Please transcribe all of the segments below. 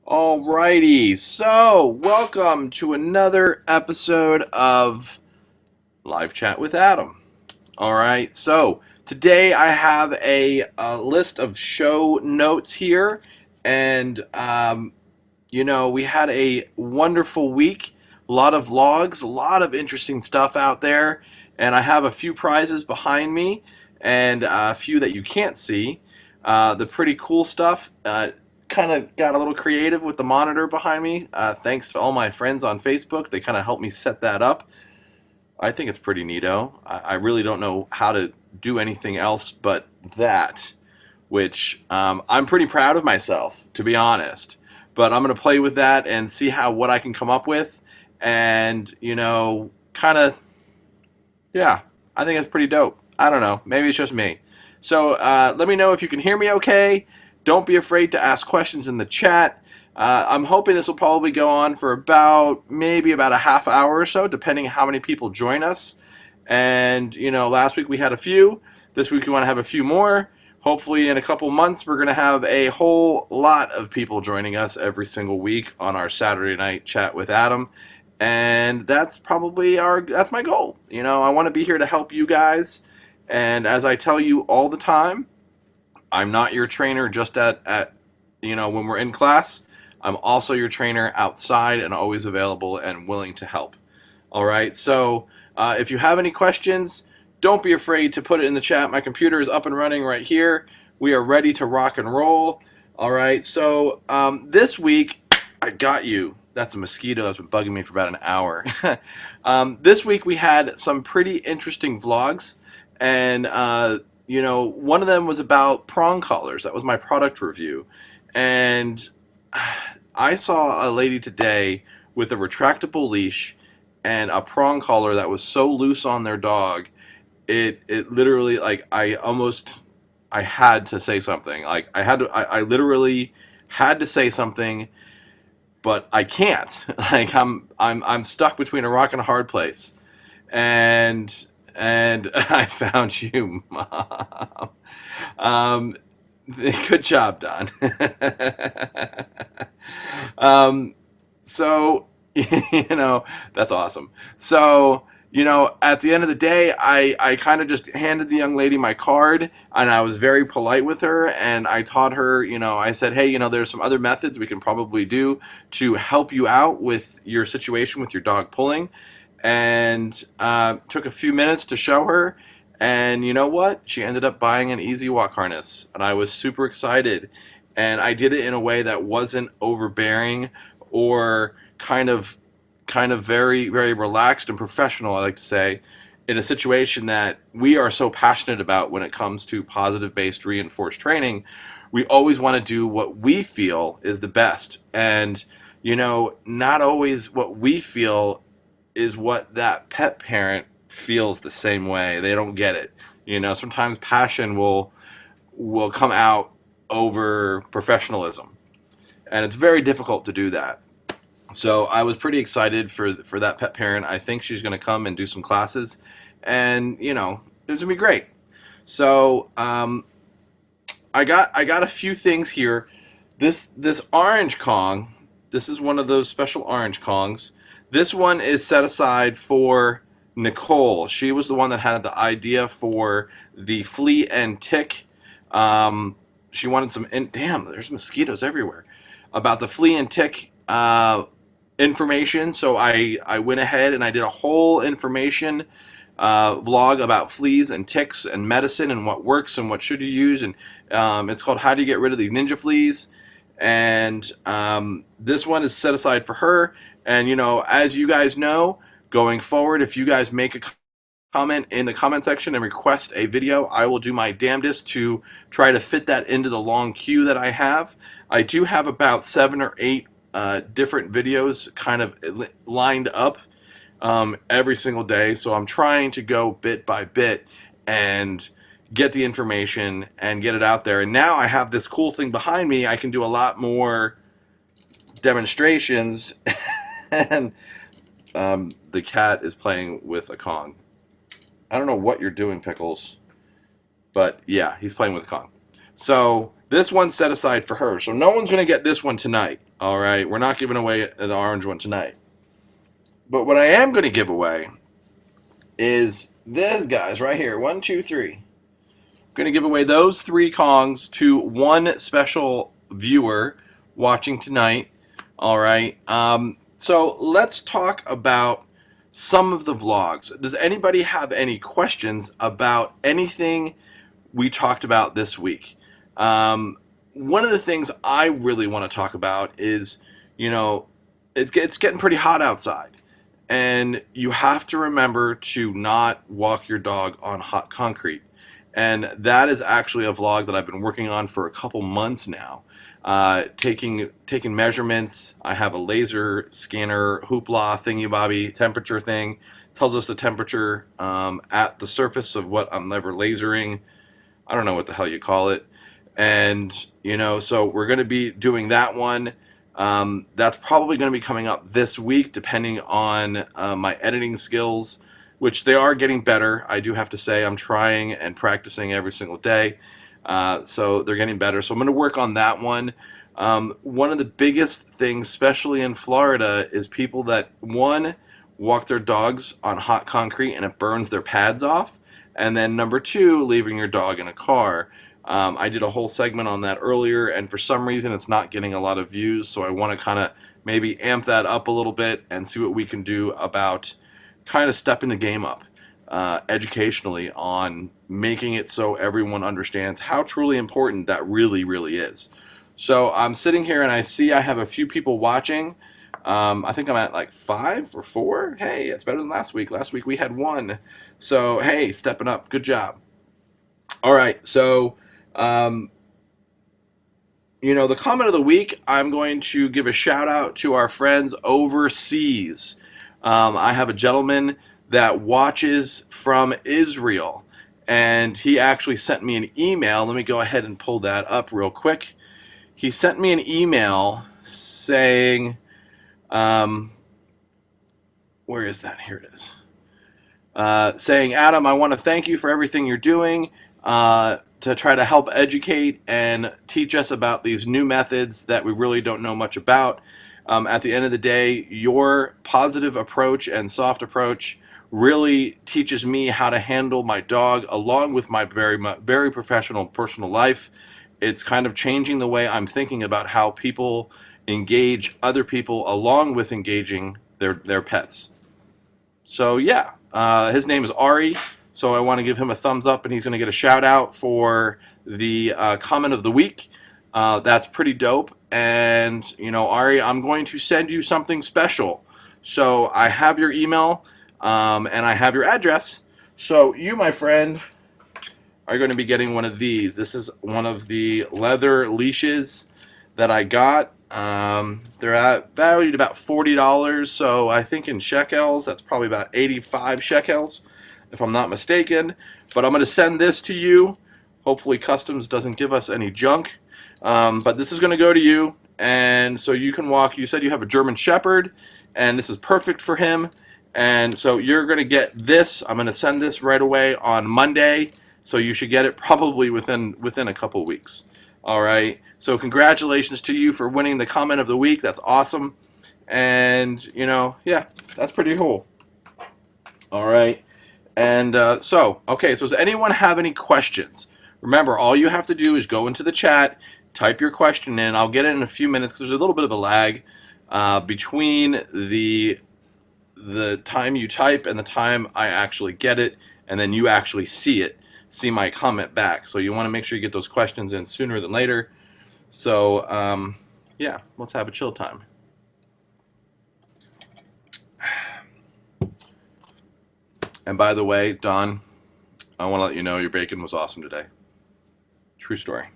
Alrighty, so welcome to another episode of Live Chat with Adam. Alright, so today I have a list of show notes here, and we had a wonderful week, a lot of vlogs, a lot of interesting stuff out there, and I have a few prizes behind me, and a few that you can't see. The pretty cool stuff. Kind of got a little creative with the monitor behind me. Thanks to all my friends on Facebook. They kind of helped me set that up. I think it's pretty neato. I really don't know how to do anything else but that, which I'm pretty proud of myself, to be honest. But I'm going to play with that and see what I can come up with. And, kind of, yeah, I think it's pretty dope. I don't know. Maybe it's just me. So let me know if you can hear me okay. Don't be afraid to ask questions in the chat. I'm hoping this will probably go on for maybe about a half hour or so, depending how many people join us. And, last week we had a few. This week we want to have a few more. Hopefully in a couple months we're going to have a whole lot of people joining us every single week on our Saturday night chat with Adam. And that's that's my goal. I want to be here to help you guys. And as I tell you all the time, I'm not your trainer just at when we're in class. I'm also your trainer outside and always available and willing to help. All right, so if you have any questions, don't be afraid to put it in the chat. My computer is up and running right here. We are ready to rock and roll. All right, so this week, I got you. That's a mosquito that's been bugging me for about an hour. This week we had some pretty interesting vlogs, and one of them was about prong collars. That was my product review, and I saw a lady today with a retractable leash and a prong collar that was so loose on their dog, it literally, like, I had to say something. Like, I literally had to say something, but I can't. Like, I'm stuck between a rock and a hard place. And I found you, Mom. Um, Good job, Don. um, so, that's awesome. So, at the end of the day, I kind of just handed the young lady my card, and I was very polite with her, and I taught her, I said, hey, there's some other methods we can probably do to help you out with your situation with your dog pulling, and took a few minutes to show her. And you know what? She ended up buying an Easy Walk harness, and I was super excited. And I did it in a way that wasn't overbearing or kind of very, very relaxed and professional, I like to say, in a situation that we are so passionate about when it comes to positive-based reinforced training. We always want to do what we feel is the best. And, not always what we feel is what that pet parent feels the same way. They don't get it. Sometimes passion will come out over professionalism, and it's very difficult to do that. So I was pretty excited for that pet parent. I think she's going to come and do some classes, and it's going to be great. So I got a few things here. This orange Kong. This is one of those special orange Kongs. This one is set aside for Nicole. She was the one that had the idea for the flea and tick. She wanted damn, there's mosquitoes everywhere. About the flea and tick information. So I went ahead and I did a whole information vlog about fleas and ticks and medicine and what works and what should you use. And it's called How Do You Get Rid of These Ninja Fleas. And this one is set aside for her. And, as you guys know, going forward, if you guys make a comment in the comment section and request a video, I will do my damnedest to try to fit that into the long queue that I have. I do have about 7 or 8 different videos kind of lined up every single day, so I'm trying to go bit by bit and get the information and get it out there. And now I have this cool thing behind me. I can do a lot more demonstrations. And the cat is playing with a Kong. I don't know what you're doing, Pickles, but yeah, he's playing with a Kong. So this one's set aside for her. So no one's going to get this one tonight. All right. We're not giving away the orange one tonight. But what I am going to give away is this, guys, right here. 1, 2, 3. I'm going to give away those 3 Kongs to one special viewer watching tonight. All right. So let's talk about some of the vlogs. Does anybody have any questions about anything we talked about this week? One of the things I really want to talk about is, you know, it's getting pretty hot outside. And you have to remember to not walk your dog on hot concrete. And that is actually a vlog that I've been working on for a couple months now. Taking measurements. I have a laser scanner, hoopla thingy bobby temperature thing. Tells us the temperature at the surface of what I'm ever lasering. I don't know what the hell you call it. And, so we're going to be doing that one. That's probably going to be coming up this week, depending on my editing skills, which they are getting better. I do have to say I'm trying and practicing every single day. So they're getting better. So I'm going to work on that one. One of the biggest things, especially in Florida, is people that, one, walk their dogs on hot concrete and it burns their pads off. And then number 2, leaving your dog in a car. I did a whole segment on that earlier, and for some reason it's not getting a lot of views, so I want to kind of maybe amp that up a little bit and see what we can do about kind of stepping the game up educationally on making it so everyone understands how truly important that really, really is. So I'm sitting here and I see I have a few people watching. I think I'm at like 5 or 4. Hey, it's better than last week. Last week we had 1. So, hey, stepping up. Good job. All right. So, um, the comment of the week, I'm going to give a shout out to our friends overseas. I have a gentleman that watches from Israel, and he actually sent me an email. Let me go ahead and pull that up real quick. He sent me an email saying, where is that? Here it is. Saying, Adam, I want to thank you for everything you're doing to try to help educate and teach us about these new methods that we really don't know much about. At the end of the day, your positive approach and soft approach really teaches me how to handle my dog along with my very professional personal life. It's kind of changing the way I'm thinking about how people engage other people along with engaging their pets. So yeah, his name is Ari. So I want to give him a thumbs up, and he's going to get a shout out for the comment of the week. That's pretty dope. And Ari, I'm going to send you something special. So I have your email, and I have your address. So you, my friend, are going to be getting one of these. This is one of the leather leashes that I got. They're valued about $40, so I think in shekels, that's probably about 85 shekels, if I'm not mistaken. But I'm going to send this to you. Hopefully Customs doesn't give us any junk. But this is going to go to you, and so you can walk. You said you have a German Shepherd, and this is perfect for him. And so you're going to get this. I'm going to send this right away on Monday, so you should get it probably within a couple weeks. All right. So congratulations to you for winning the comment of the week. That's awesome. And, yeah, that's pretty cool. All right. And okay, so does anyone have any questions? Remember, all you have to do is go into the chat, type your question in. I'll get it in a few minutes because there's a little bit of a lag between the time you type and the time I actually get it, and then you actually see my comment back. So you want to make sure you get those questions in sooner than later. So, yeah, let's have a chill time. And by the way, Don, I want to let you know your bacon was awesome today. True story.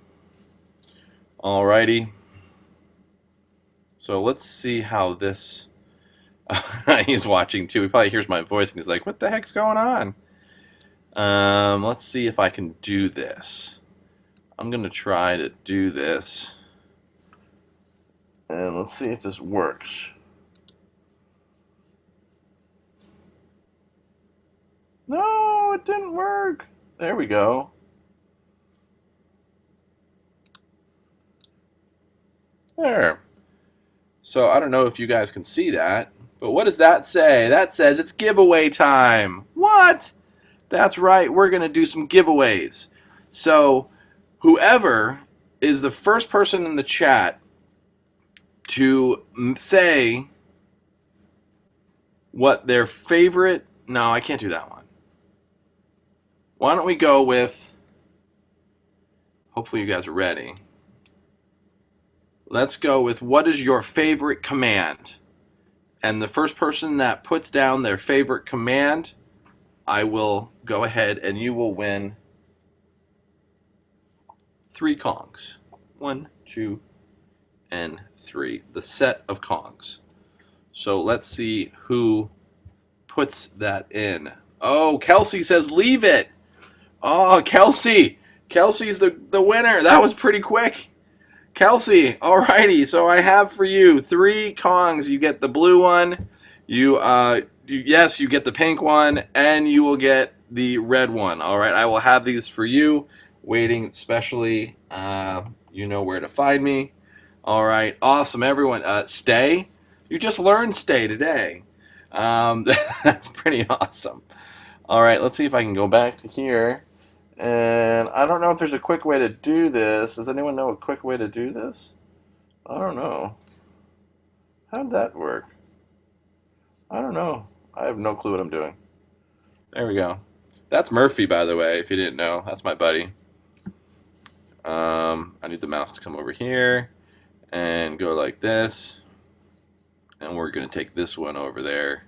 Alrighty. So let's see how this... he's watching too. He probably hears my voice and he's like, what the heck's going on? Let's see if I can do this. I'm going to try to do this. And let's see if this works. No, it didn't work. There we go. There. So I don't know if you guys can see that, but what does that say? That says it's giveaway time. What? That's right, we're going to do some giveaways. So whoever is the first person in the chat to say what their favorite... No, I can't do that one. Why don't we go with... Hopefully you guys are ready. Let's go with what is your favorite command? And the first person that puts down their favorite command, I will go ahead and you will win 3 Kongs. 1, 2, and 3. The set of Kongs. So let's see who puts that in. Oh, Kelsey says leave it. Oh, Kelsey. Kelsey's the winner. That was pretty quick. Kelsey, alrighty. So I have for you 3 Kongs. You get the blue one. You get the pink one, and you will get the red one. All right, I will have these for you, waiting specially. You know where to find me. All right, awesome, everyone. Stay. You just learned stay today. That's pretty awesome. All right, let's see if I can go back to here. And I don't know if there's a quick way to do this. Does anyone know a quick way to do this? I don't know. How'd that work? I don't know. I have no clue what I'm doing. There we go. That's Murphy, by the way, if you didn't know. That's my buddy. I need the mouse to come over here and go like this. And we're going to take this one over there.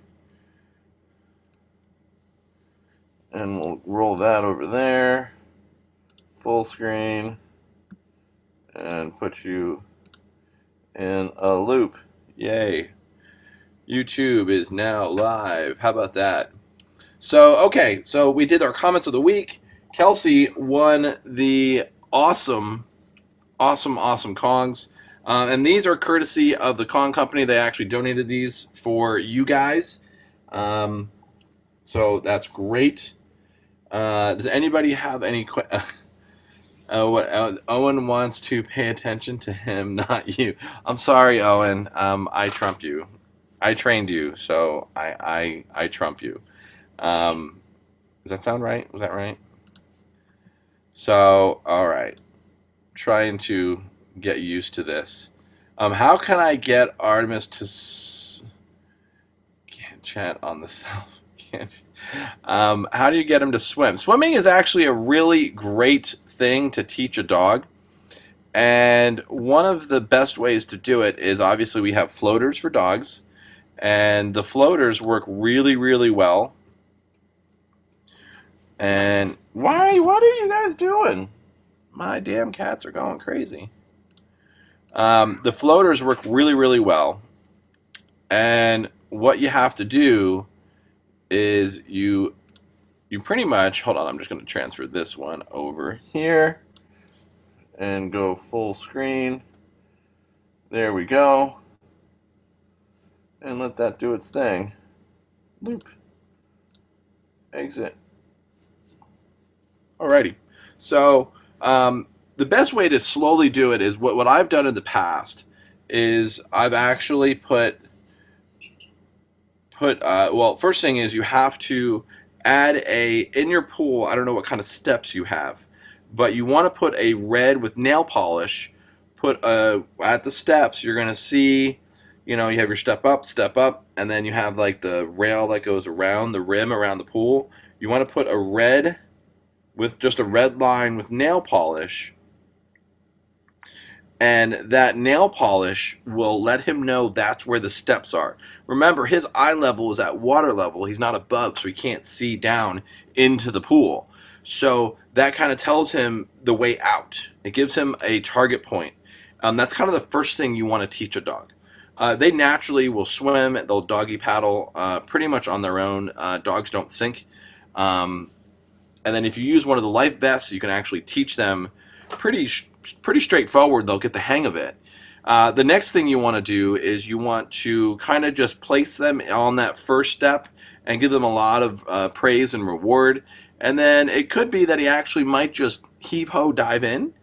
And we'll roll that over there. Full screen. And put you in a loop. Yay. YouTube is now live. How about that? So, okay, so we did our comments of the week. Kelsey won the awesome Kongs. And these are courtesy of the Kong Company. They actually donated these for you guys. So that's great. Does anybody have any questions? Owen wants to pay attention to him, not you. I'm sorry, Owen. I trumped you. I trained you, so I trump you. Does that sound right? Was that right? So, all right. Trying to get used to this. How can I get Artemis to... Can't chat on the self. Can't. How do you get him to swim? Swimming is actually a really great thing to teach a dog. And one of the best ways to do it is, obviously, we have floaters for dogs. And the floaters work really, really well. And what are you guys doing? My damn cats are going crazy. The floaters work really, really well. And what you have to do is you pretty much, hold on, I'm just going to transfer this one over here and go full screen. There we go. And let that do its thing. Loop. Exit. Alrighty. So the best way to slowly do it is what I've done in the past is I've actually put well, first thing is you have to add in your pool, I don't know what kind of steps you have, but you want to put a red with nail polish, at the steps, you're going to see, you have your step up, and then you have like the rail that goes around the rim around the pool. You want to put a red with just a red line with nail polish, and that nail polish will let him know that's where the steps are. Remember, his eye level is at water level. He's not above, so he can't see down into the pool. So that kind of tells him the way out. It gives him a target point. That's kind of the first thing you want to teach a dog. They naturally will swim. They'll doggy paddle pretty much on their own. Dogs don't sink. And then if you use one of the life vests, you can actually teach them pretty straightforward. They'll get the hang of it. The next thing you want to do is you want to kind of just place them on that first step and give them a lot of praise and reward. And then it could be that he actually might just heave-ho dive in.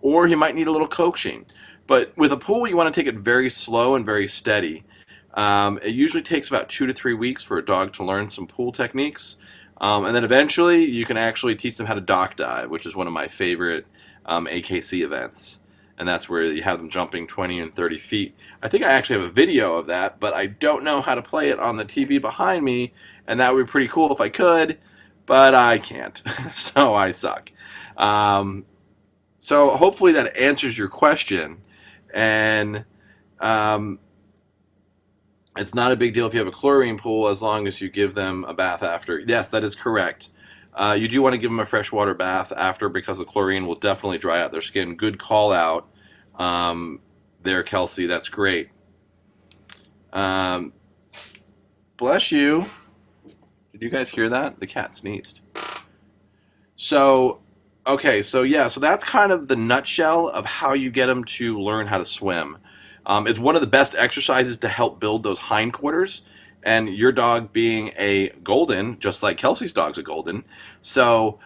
or he might need a little coaching. But with a pool, you want to take it very slow and very steady. It usually takes about 2 to 3 weeks for a dog to learn some pool techniques. And then eventually you can actually teach them how to dock dive, which is one of my favorite AKC events. And that's where you have them jumping 20 and 30 feet. I think I actually have a video of that, but I don't know how to play it on the TV behind me. And that would be pretty cool if I could, but I can't. So I suck. Um, so hopefully that answers your question. And um, it's not a big deal if you have a chlorine pool as long as you give them a bath after. Yes, that is correct. You do want to give them a freshwater bath after because the chlorine will definitely dry out their skin. Good call out there, Kelsey. That's great. Um, bless you. Did you guys hear that? The cat sneezed. So, okay, so yeah, so that's kind of the nutshell of how you get them to learn how to swim. It's one of the best exercises to help build those hindquarters. And your dog being a golden, just like Kelsey's dog's a golden, so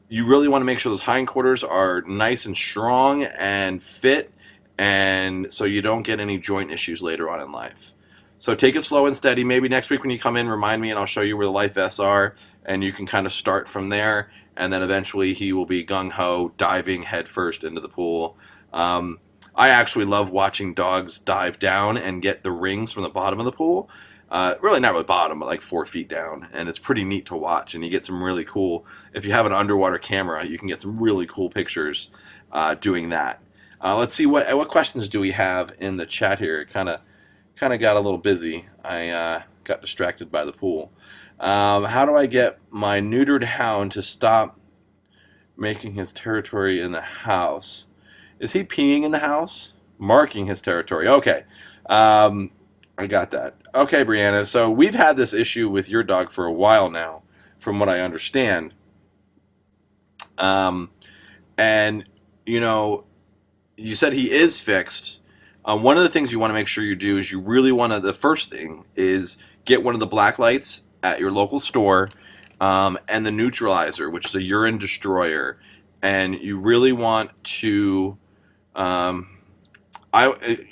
you really want to make sure those hindquarters are nice and strong and fit, and so you don't get any joint issues later on in life. So take it slow and steady. Maybe next week when you come in, remind me and I'll show you where the life vests are, and you can kind of start from there. And then eventually he will be gung ho, diving headfirst into the pool. I actually love watching dogs dive down and get the rings from the bottom of the pool. Really not really bottom, but like 4 feet down, and it's pretty neat to watch. And you get some really cool. If you have an underwater camera, you can get some really cool pictures doing that. Let's see what questions do we have in the chat here. Kind of got a little busy. I got distracted by the pool. How do I get my neutered hound to stop making his territory in the house? Is he peeing in the house? Marking his territory. Okay. I got that. Okay, Brianna. So we've had this issue with your dog for a while now, from what I understand. Um, and, you know, you said he is fixed. One of the things you want to make sure you do is you really want to, the first thing is get one of the black lights at your local store and the neutralizer, which is a urine destroyer. And you really want to,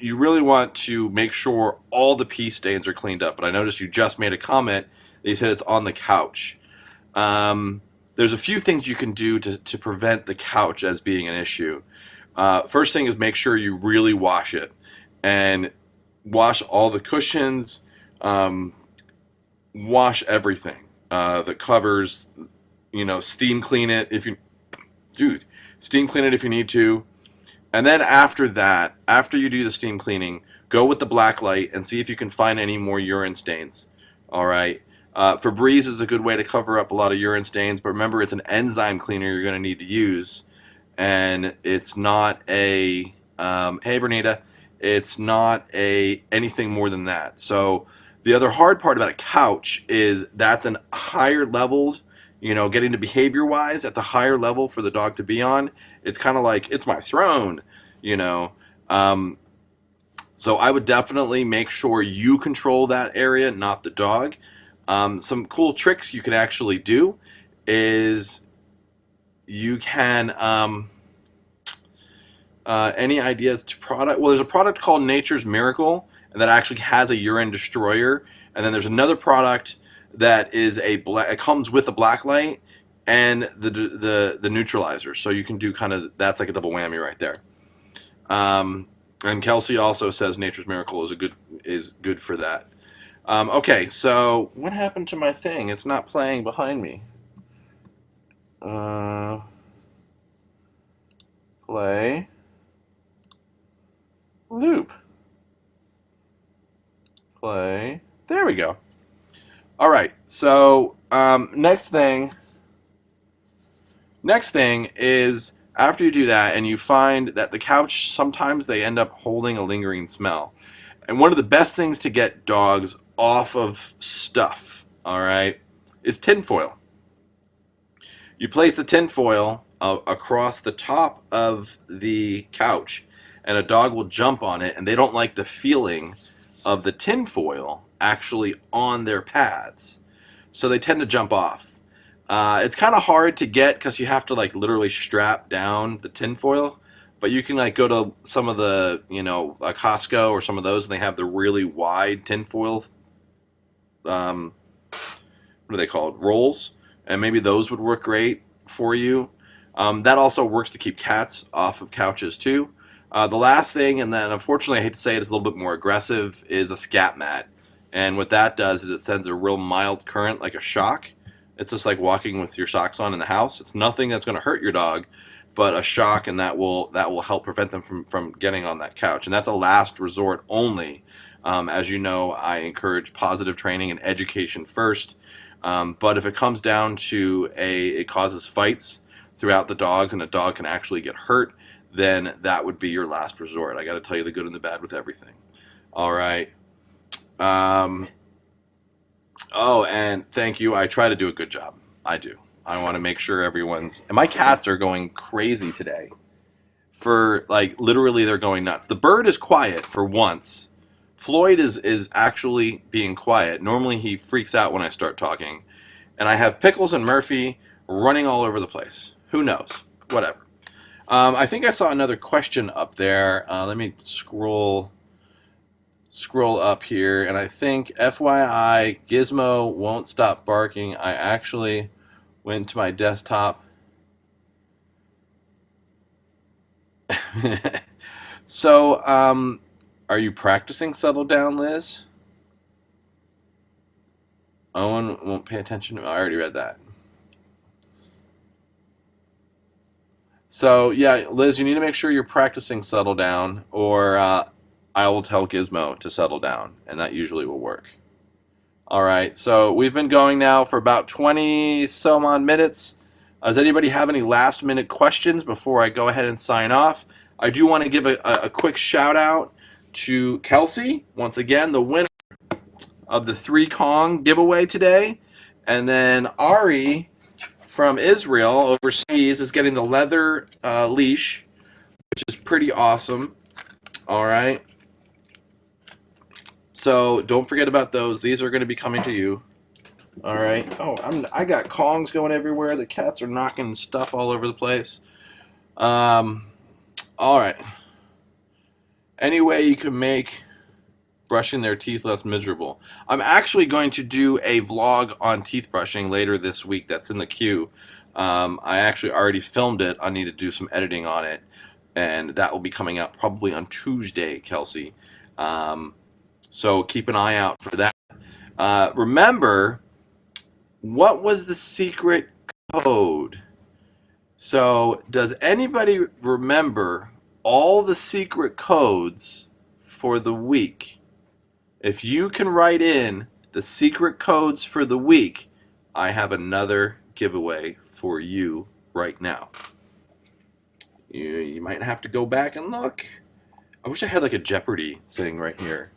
you really want to make sure all the pee stains are cleaned up. But I noticed you just made a comment that you said it's on the couch. There's a few things you can do to prevent the couch as being an issue. First thing is make sure you really wash it and wash all the cushions, wash everything, the covers, steam clean it if you, dude, steam clean it if you need to. And then after that, after you do the steam cleaning, go with the black light and see if you can find any more urine stains. All right. Febreze is a good way to cover up a lot of urine stains, but remember it's an enzyme cleaner you're going to need to use. And it's not a hey Bernita, it's not a anything more than that. So the other hard part about a couch is that's an higher leveled, getting to behavior wise, that's a higher level for the dog to be on. It's kind of like it's my throne, you know. So I would definitely make sure you control that area, not the dog. Some cool tricks you can actually do is you can any ideas to product? Well, there's a product called Nature's Miracle, and that actually has a urine destroyer. And then there's another product that is it comes with a black light and the neutralizer. So you can do that's like a double whammy right there. And Kelsey also says Nature's Miracle is good for that. Okay, so what happened to my thing? It's not playing behind me. Play loop. Play. There we go. All right. So next thing is after you do that and you find that the couch, sometimes they end up holding a lingering smell. And one of the best things to get dogs off of stuff, all right, is tinfoil. You place the tinfoil across the top of the couch, and a dog will jump on it, and they don't like the feeling of the tinfoil actually on their pads. So they tend to jump off. It's kind of hard to get because you have to like literally strap down the tinfoil. But you can like go to some of the, Costco or some of those, and they have the really wide tinfoil, um, what are they called, rolls, and maybe those would work great for you. That also works to keep cats off of couches too. The last thing, and then unfortunately I hate to say it, is a little bit more aggressive, is a scat mat. And what that does is it sends a real mild current, like a shock. It's just like walking with your socks on in the house. It's nothing that's going to hurt your dog, but a shock, and that will help prevent them from getting on that couch. And that's a last resort only. As you know, I encourage positive training and education first. But if it comes down to it causes fights throughout the dogs, and a dog can actually get hurt, then that would be your last resort. I got to tell you the good and the bad with everything. All right. Um, oh, and thank you. I try to do a good job. I do. I want to make sure everyone's. And my cats are going crazy today. For like literally, they're going nuts. The bird is quiet for once. Floyd is actually being quiet. Normally he freaks out when I start talking. And I have Pickles and Murphy running all over the place. Who knows? Whatever. I think I saw another question up there. Let me scroll up here, and I think FYI, Gizmo won't stop barking. I actually went to my desktop. So, are you practicing Settle Down, Liz? Owen won't pay attention to. I already read that. So, yeah, Liz, you need to make sure you're practicing Settle Down, or I will tell Gizmo to settle down, and that usually will work. All right, so we've been going now for about 20 some odd minutes. Does anybody have any last minute questions before I go ahead and sign off? I do want to give a quick shout out to Kelsey, once again, the winner of the 3 Kong giveaway today. And then Ari from Israel overseas is getting the leather leash, which is pretty awesome. All right. So don't forget about those. These are going to be coming to you. All right. Oh, I got Kongs going everywhere. The cats are knocking stuff all over the place. All right. Any way you can make brushing their teeth less miserable. I'm actually going to do a vlog on teeth brushing later this week. That's in the queue. I actually already filmed it. I need to do some editing on it, and that will be coming out probably on Tuesday, Kelsey. So keep an eye out for that. Remember, what was the secret code? So, does anybody remember all the secret codes for the week? If you can write in the secret codes for the week, I have another giveaway for you right now. You might have to go back and look. I wish I had like a Jeopardy thing right here.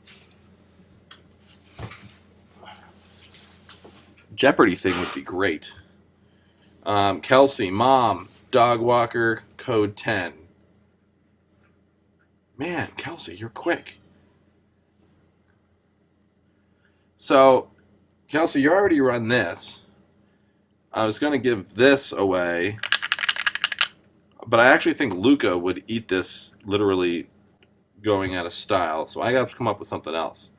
Jeopardy thing would be great. Kelsey, Mom, Dog Walker, code 10. Man, Kelsey, you're quick. So, Kelsey, you already run this. I was going to give this away, but I actually think Luca would eat this literally going out of style, so I got to come up with something else.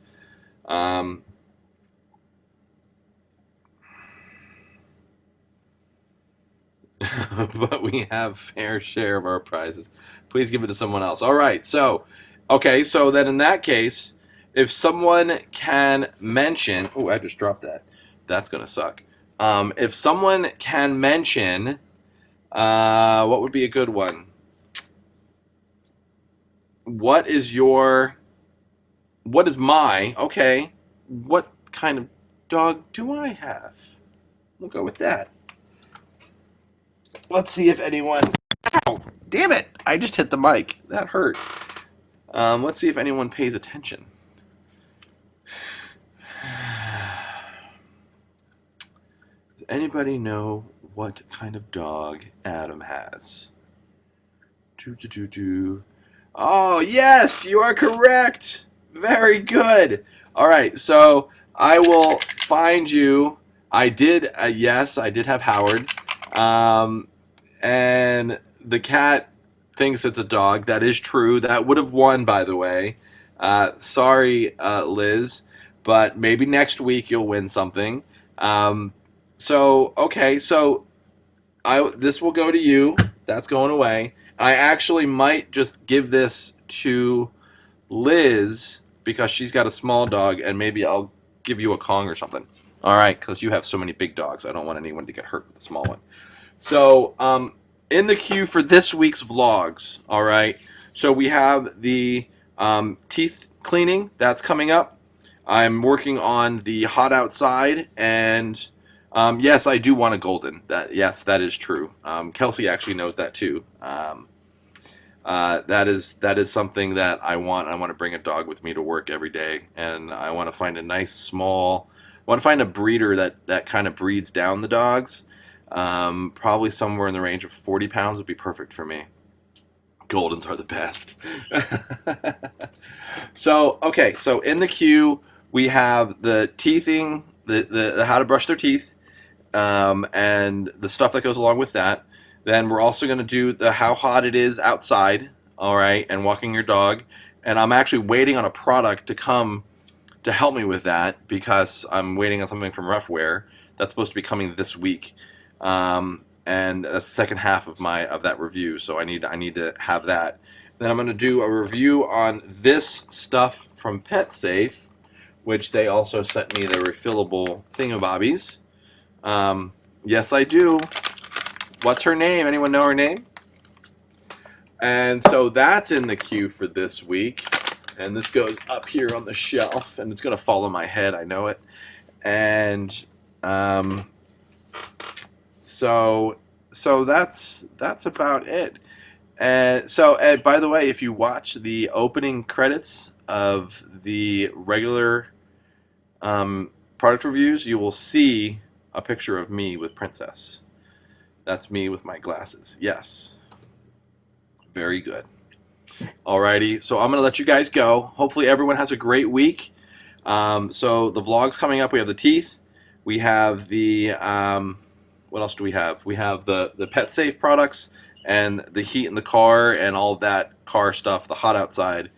But we have fair share of our prizes. Please give it to someone else. All right, so, okay, so then in that case, if someone can mention, oh, I just dropped that. That's gonna suck. If someone can mention, what would be a good one? What is my, okay, what kind of dog do I have? We'll go with that. Let's see if anyone, ow, damn it, I just hit the mic. That hurt. Let's see if anyone pays attention. Does anybody know what kind of dog Adam has? Oh, yes, you are correct. Very good. All right, so I will find you. I did, yes, I did have Howard. And the cat thinks it's a dog. That is true. That would have won, by the way. Sorry, Liz, but maybe next week you'll win something. Um, okay, so this will go to you. That's going away. I actually might just give this to Liz because she's got a small dog, and maybe I'll give you a Kong or something. All right, because you have so many big dogs. I don't want anyone to get hurt with a small one. So, in the queue for this week's vlogs, all right. So we have the teeth cleaning that's coming up. I'm working on the hot outside, and yes, I do want a golden. Yes, that is true. Kelsey actually knows that too. That is something that I want. I want to bring a dog with me to work every day, and I want to find a nice small. I want to find a breeder that kind of breeds down the dogs. Probably somewhere in the range of 40 pounds would be perfect for me. Goldens are the best. So okay, so in the queue we have the teething, the how to brush their teeth, and the stuff that goes along with that. Then we're also going to do the how hot it is outside, all right, and walking your dog. And I'm actually waiting on a product to come to help me with that because I'm waiting on something from Roughwear that's supposed to be coming this week, and that's the second half of that review. So I need to have that. Then I'm going to do a review on this stuff from PetSafe, which they also sent me the refillable thingamabobbies. Yes, I do. What's her name? Anyone know her name? And so that's in the queue for this week. And this goes up here on the shelf, and it's going to fall on my head. I know it. And so that's about it. And so, by the way, if you watch the opening credits of the regular product reviews, you will see a picture of me with Princess. That's me with my glasses. Yes. Very good. Alrighty, so I'm going to let you guys go. Hopefully everyone has a great week. So the vlog's coming up. We have the teeth. We have the, what else do we have? We have the PetSafe products and the heat in the car and all that car stuff, the hot outside.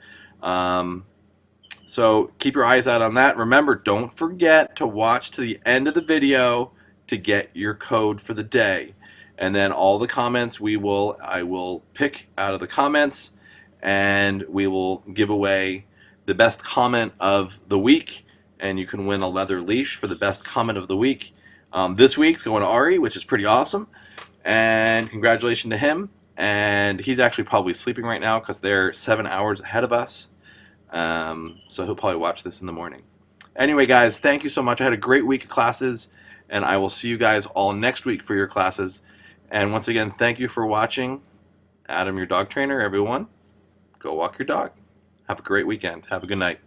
So keep your eyes out on that. Remember, don't forget to watch to the end of the video to get your code for the day. And then all the comments I will pick out of the comments, and we will give away the best comment of the week, and you can win a leather leash for the best comment of the week. This week's going to Ari, which is pretty awesome, and congratulations to him. And he's actually probably sleeping right now because they're 7 hours ahead of us. So he'll probably watch this in the morning. Anyway, guys, thank you so much. I had a great week of classes, and I will see you guys all next week for your classes. And once again, thank you for watching. Adam, your dog trainer, everyone. Go walk your dog. Have a great weekend. Have a good night.